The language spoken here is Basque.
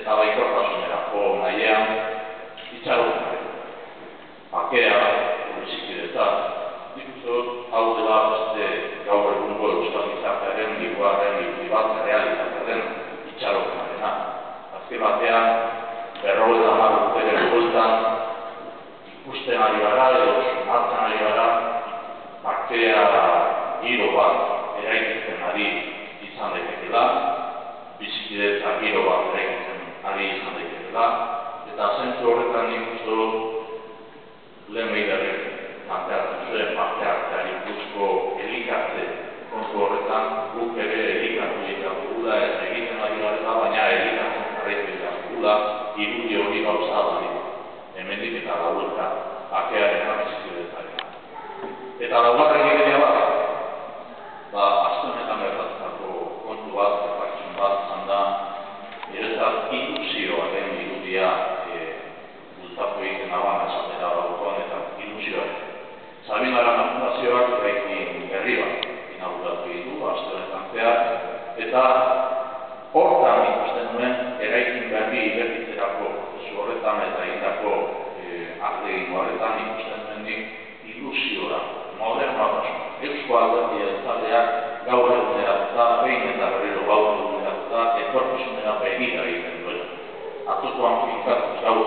eta baikortasunerako nahian itxaropenaren. Bakea, bizikidetza, nik uste dut hau dela beste gaur egungo euskal gizartearen hirugarren hiri bat errealitatea den itxaropenarena. Azken batean, 50 urteren bueltan ikusten ari gara edo sumatzen ari gara bakea giro bat eraikitzen ari izan daitekeela, bizikidetza giro bat eraikitzen ari izan daitekeela, eta zentzu horretan nik uste dut lehen behidarek planteatzen zuen parte hartzeari buruzko elikatze kontu horretan guk ere elikatu egiten dugula eta egiten ari garela, baina elikatzen jarraitu egiten dugula irudi hori gauza bali. Hemendik eta lauelta bakearen bizikidetzarekin. Eta laugarren ideia bat, aste honetan gertatutako kontu bat, gertakizun bat izan da, niretzat ilusioaren irudia bultatu egiten dagoen esatera gaurkoan eta ilusioaren. Sabin Arana Fundazioak eraikin berri bat inauguratu ditu, aste honetan zehar, eta hortan ikusten nuen eraikin berri ibertitzerako prozesu horretan eta egindako artegin horretan ikusten nuenik ilusiora, modernotasun. Eusko Alderdi Jeltzaleak gaur eguneratuta, behin eta berriro gaur eguneratuta, etorkizunera begira egiten duela. Atzokoan finkatuz gaur